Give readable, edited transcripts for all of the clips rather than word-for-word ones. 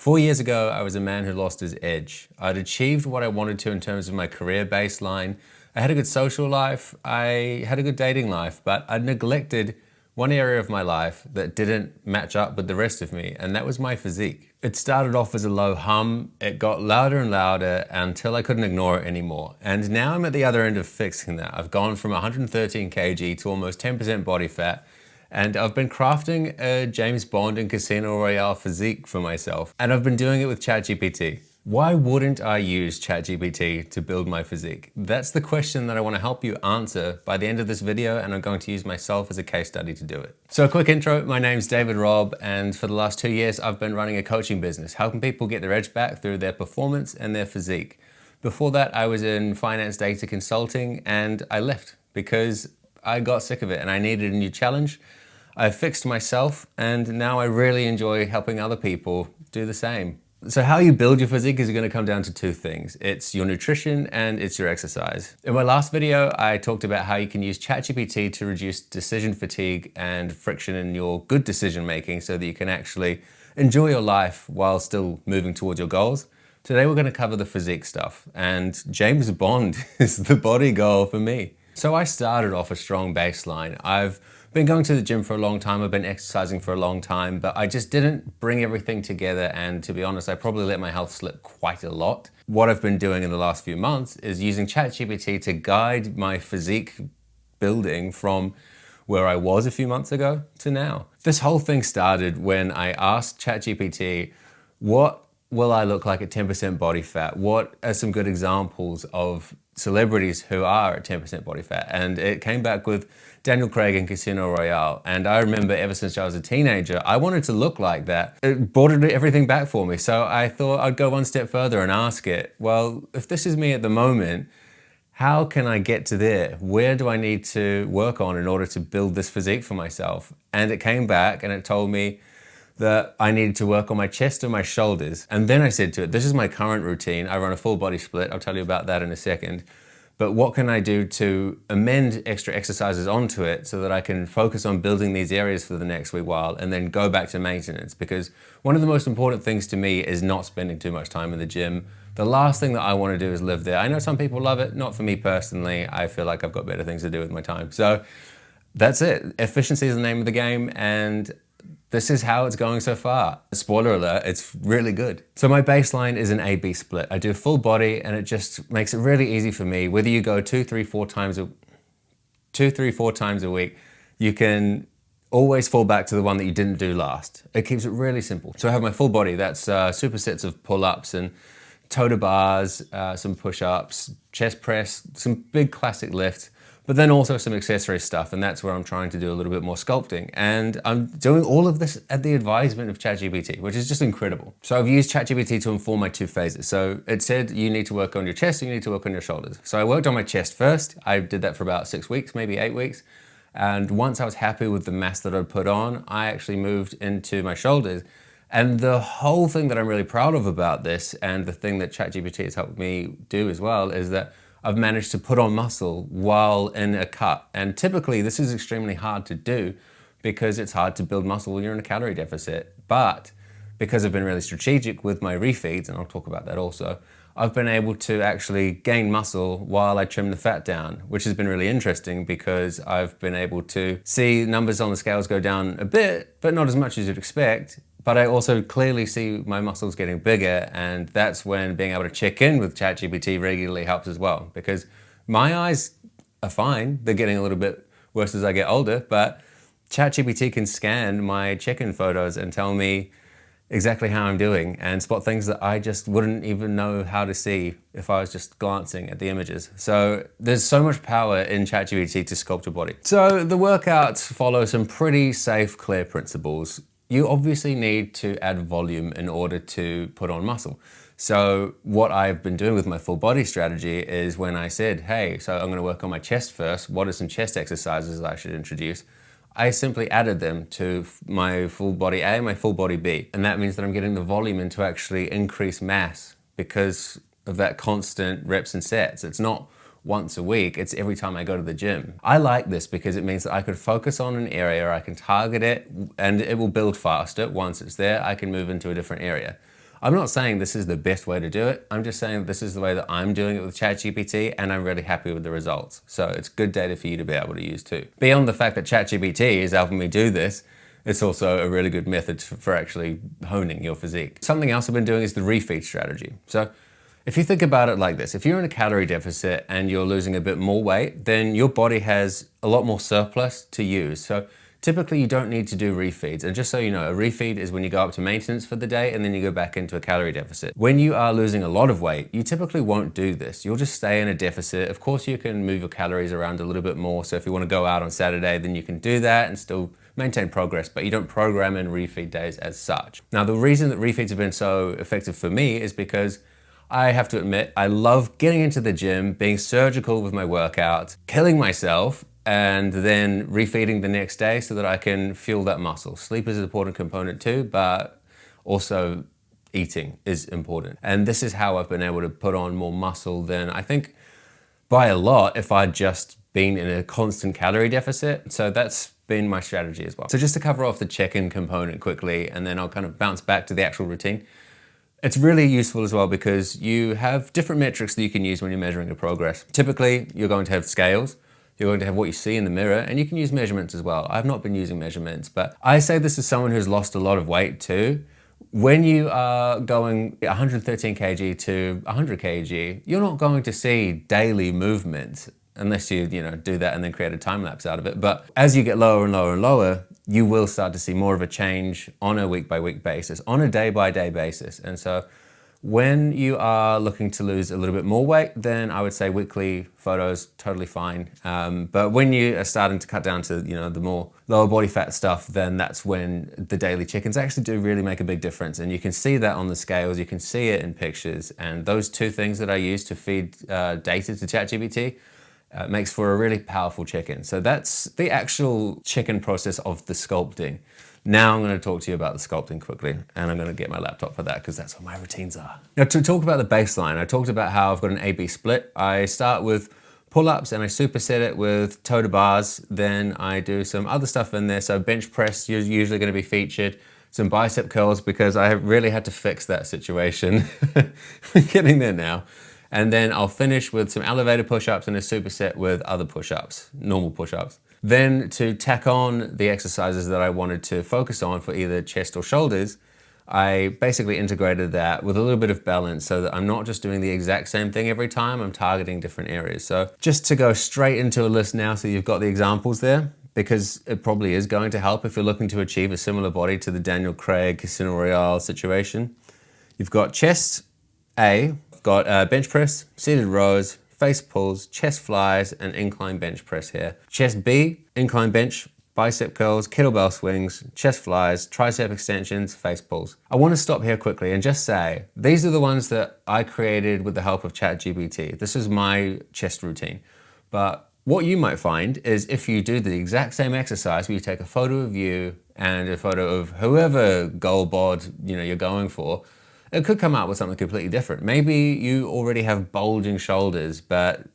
4 years ago, I was a man who lost his edge. I'd achieved what I wanted to in terms of my career baseline. I had a good social life. I had a good dating life, but I'd neglected one area of my life that didn't match up with the rest of me, and that was my physique. It started off as a low hum. It got louder and louder until I couldn't ignore it anymore. And now I'm at the other end of fixing that. I've gone from 113 kg to almost 10% body fat. And I've been crafting a James Bond and Casino Royale physique for myself. And I've been doing it with ChatGPT. Why wouldn't I use ChatGPT to build my physique? That's the question that I want to help you answer by the end of this video, and I'm going to use myself as a case study to do it. So a quick intro, my name's David Robb, and for the last 2 years, I've been running a coaching business, helping people get their edge back through their performance and their physique. Before that, I was in finance data consulting, and I left because I got sick of it and I needed a new challenge. I fixed myself, and now I really enjoy helping other people do the same. So how you build your physique is going to come down to two things. It's your nutrition and it's your exercise. In my last video, I talked about how you can use ChatGPT to reduce decision fatigue and friction in your good decision making so that you can actually enjoy your life while still moving towards your goals. Today we're going to cover the physique stuff, and James Bond is the body goal for me. So I started off a strong baseline. I've been going to the gym for a long time, I've been exercising for a long time, but I just didn't bring everything together, and to be honest, I probably let my health slip quite a lot. What I've been doing in the last few months is using ChatGPT to guide my physique building from where I was a few months ago to now. This whole thing started when I asked ChatGPT, what will I look like at 10% body fat? What are some good examples of celebrities who are at 10% body fat? And it came back with Daniel Craig in Casino Royale. And I remember ever since I was a teenager, I wanted to look like that. It brought everything back for me. So I thought I'd go one step further and ask it, well, if this is me at the moment, how can I get to there? Where do I need to work on in order to build this physique for myself? And it came back and it told me that I needed to work on my chest and my shoulders. And then I said to it, this is my current routine. I run a full body split. I'll tell you about that in a second. But what can I do to amend extra exercises onto it so that I can focus on building these areas for the next wee while and then go back to maintenance? Because one of the most important things to me is not spending too much time in the gym. The last thing that I want to do is live there. I know some people love it, not for me personally. I feel like I've got better things to do with my time. So that's it. Efficiency is the name of the game, and this is how it's going so far. Spoiler alert, it's really good. So my baseline is an A-B split. I do full body, and it just makes it really easy for me. Whether you go 2, 3, 4 times a week, you can always fall back to the one that you didn't do last. It keeps it really simple. So I have my full body. That's supersets of pull-ups and toe-to bars, some push-ups, chest press, some big classic lifts, but then also some accessory stuff, and that's where I'm trying to do a little bit more sculpting. And I'm doing all of this at the advisement of ChatGPT, which is just incredible. So I've used ChatGPT to inform my 2 phases. So it said you need to work on your chest, you need to work on your shoulders. So I worked on my chest first. I did that for about 6 weeks, maybe 8 weeks. And once I was happy with the mass that I'd put on, I actually moved into my shoulders. And the whole thing that I'm really proud of about this, and the thing that ChatGPT has helped me do as well, is that I've managed to put on muscle while in a cut. And typically this is extremely hard to do because it's hard to build muscle when you're in a calorie deficit. But because I've been really strategic with my refeeds, and I'll talk about that also, I've been able to actually gain muscle while I trim the fat down, which has been really interesting because I've been able to see numbers on the scales go down a bit, but not as much as you'd expect. But I also clearly see my muscles getting bigger, and that's when being able to check in with ChatGPT regularly helps as well, because my eyes are fine. They're getting a little bit worse as I get older, but ChatGPT can scan my check-in photos and tell me exactly how I'm doing and spot things that I just wouldn't even know how to see if I was just glancing at the images. So there's so much power in ChatGPT to sculpt your body. So the workouts follow some pretty safe, clear principles. You obviously need to add volume in order to put on muscle. So what I've been doing with my full body strategy is when I said, hey, so I'm gonna work on my chest first, what are some chest exercises I should introduce? I simply added them to my full body A and my full body B. And that means that I'm getting the volume in to actually increase mass because of that constant reps and sets. It's not once a week, it's every time I go to the gym. I like this because it means that I could focus on an area, I can target it, and it will build faster. Once it's there, I can move into a different area. I'm not saying this is the best way to do it. I'm just saying this is the way that I'm doing it with ChatGPT, and I'm really happy with the results. So it's good data for you to be able to use too. Beyond the fact that ChatGPT is helping me do this, it's also a really good method for actually honing your physique. Something else I've been doing is the refeed strategy. So if you think about it like this, if you're in a calorie deficit and you're losing a bit more weight, then your body has a lot more surplus to use. So typically you don't need to do refeeds. And just so you know, a refeed is when you go up to maintenance for the day and then you go back into a calorie deficit. When you are losing a lot of weight, you typically won't do this. You'll just stay in a deficit. Of course, you can move your calories around a little bit more. So if you want to go out on Saturday, then you can do that and still maintain progress, but you don't program in refeed days as such. Now, the reason that refeeds have been so effective for me is because I have to admit, I love getting into the gym, being surgical with my workout, killing myself, and then refeeding the next day so that I can fuel that muscle. Sleep is an important component too, but also eating is important. And this is how I've been able to put on more muscle than I think by a lot if I'd just been in a constant calorie deficit. So that's been my strategy as well. So just to cover off the check-in component quickly, and then I'll kind of bounce back to the actual routine. It's really useful as well because you have different metrics that you can use when you're measuring your progress. Typically, you're going to have scales, you're going to have what you see in the mirror, and you can use measurements as well. I've not been using measurements, but I say this as someone who's lost a lot of weight too. When you are going 113 kg to 100 kg, you're not going to see daily movement unless you do that and then create a time lapse out of it. But as you get lower and lower and lower, you will start to see more of a change on a week by week basis, on a day by day basis. And so when you are looking to lose a little bit more weight, then I would say weekly photos, totally fine. But when you are starting to cut down to the more lower body fat stuff, then that's when the daily check-ins actually do really make a big difference. And you can see that on the scales, you can see it in pictures. And those two things that I use to feed data to ChatGPT makes for a really powerful check-in. So that's the actual check-in process of the sculpting. Now I'm going to talk to you about the sculpting quickly, and I'm going to get my laptop for that because that's what my routines are. Now, to talk about the baseline, I talked about how I've got an A-B split. I start with pull-ups and I superset it with toe to bars. Then I do some other stuff in there. So bench press is usually going to be featured. Some bicep curls because I really had to fix that situation. We're getting there now. And then I'll finish with some elevator push-ups and a superset with other push-ups, normal push-ups. Then to tack on the exercises that I wanted to focus on for either chest or shoulders, I basically integrated that with a little bit of balance so that I'm not just doing the exact same thing every time, I'm targeting different areas. So just to go straight into a list now so you've got the examples there, because it probably is going to help if you're looking to achieve a similar body to the Daniel Craig Casino Royale situation. You've got chest A, got bench press, seated rows, face pulls, chest flies, and incline bench press here. Chest B, incline bench, bicep curls, kettlebell swings, chest flies, tricep extensions, face pulls. I want to stop here quickly and just say, these are the ones that I created with the help of ChatGPT. This is my chest routine. But what you might find is if you do the exact same exercise where you take a photo of you and a photo of whoever goal bod you're going for, it could come out with something completely different. Maybe you already have bulging shoulders, but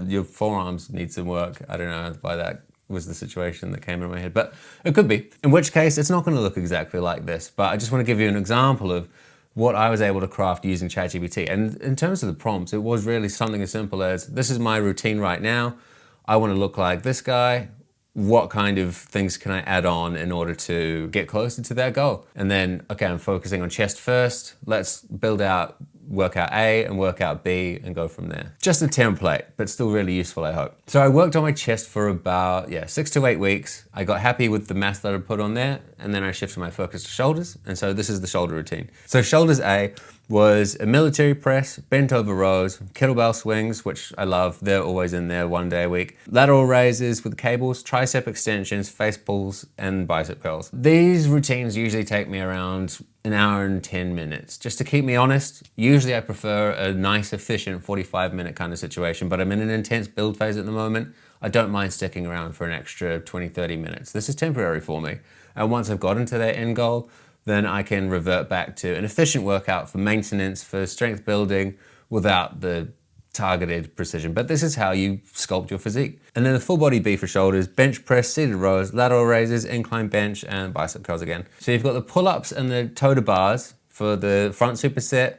your forearms need some work. I don't know why that was the situation that came in my head, but it could be. In which case, it's not going to look exactly like this, but I just want to give you an example of what I was able to craft using ChatGPT. And in terms of the prompts, it was really something as simple as, this is my routine right now. I want to look like this guy. What kind of things can I add on in order to get closer to that goal? And then, okay, I'm focusing on chest first. Let's build out workout A and workout B and go from there. Just a template, but still really useful, I hope. So I worked on my chest for about 6 to 8 weeks. I got happy with the mass that I put on there, and then I shifted my focus to shoulders. And so this is the shoulder routine. So shoulders A was a military press, bent over rows, kettlebell swings, which I love. They're always in there 1 day a week. Lateral raises with cables, tricep extensions, face pulls, and bicep curls. These routines usually take me around an hour and 10 minutes. Just to keep me honest, usually I prefer a nice, efficient 45-minute kind of situation, but I'm in an intense build phase at the moment. I don't mind sticking around for an extra 20, 30 minutes. This is temporary for me. And once I've gotten to that end goal, then I can revert back to an efficient workout for maintenance, for strength building, without the targeted precision. But this is how you sculpt your physique. And then the full body B for shoulders, bench press, seated rows, lateral raises, incline bench, and bicep curls again. So you've got the pull-ups and the toe to bars for the front superset,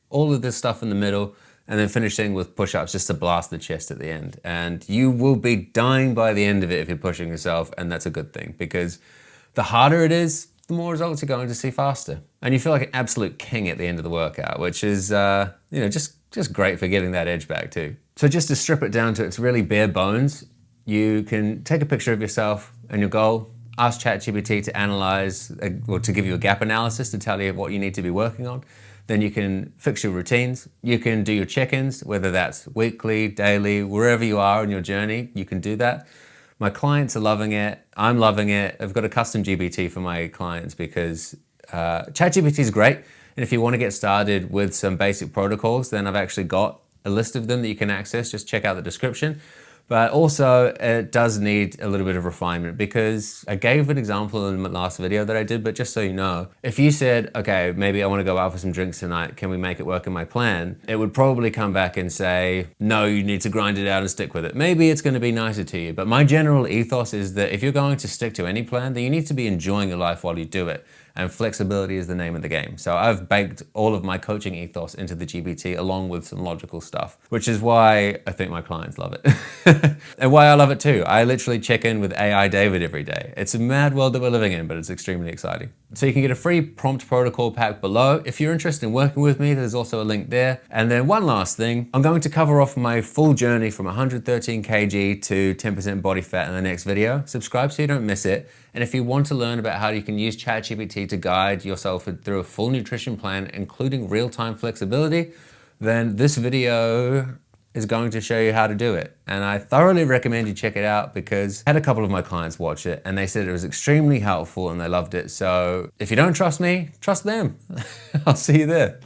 all of this stuff in the middle, and then finishing with push-ups just to blast the chest at the end. And you will be dying by the end of it if you're pushing yourself, and that's a good thing, because the harder it is, the more results you're going to see faster. And you feel like an absolute king at the end of the workout, which is just great for getting that edge back too. So just to strip it down to its really bare bones, you can take a picture of yourself and your goal, ask ChatGPT to analyze, or to give you a gap analysis to tell you what you need to be working on. Then you can fix your routines. You can do your check-ins, whether that's weekly, daily, wherever you are on your journey, you can do that. My clients are loving it. I'm loving it. I've got a custom GPT for my clients because ChatGPT is great. And if you want to get started with some basic protocols, then I've actually got a list of them that you can access. Just check out the description. But also it does need a little bit of refinement, because I gave an example in my last video that I did, but just so you know, if you said, okay, maybe I want to go out for some drinks tonight, can we make it work in my plan? It would probably come back and say, no, you need to grind it out and stick with it. Maybe it's going to be nicer to you, but my general ethos is that if you're going to stick to any plan, then you need to be enjoying your life while you do it. And flexibility is the name of the game. So I've baked all of my coaching ethos into the GPT along with some logical stuff, which is why I think my clients love it. And why I love it too. I literally check in with AI David every day. It's a mad world that we're living in, but it's extremely exciting. So you can get a free prompt protocol pack below. If you're interested in working with me, there's also a link there. And then one last thing, I'm going to cover off my full journey from 113 kg to 10% body fat in the next video. Subscribe so you don't miss it. And if you want to learn about how you can use ChatGPT to guide yourself through a full nutrition plan, including real-time flexibility, then this video is going to show you how to do it. And I thoroughly recommend you check it out, because I had a couple of my clients watch it and they said it was extremely helpful and they loved it. So if you don't trust me, trust them. I'll see you there.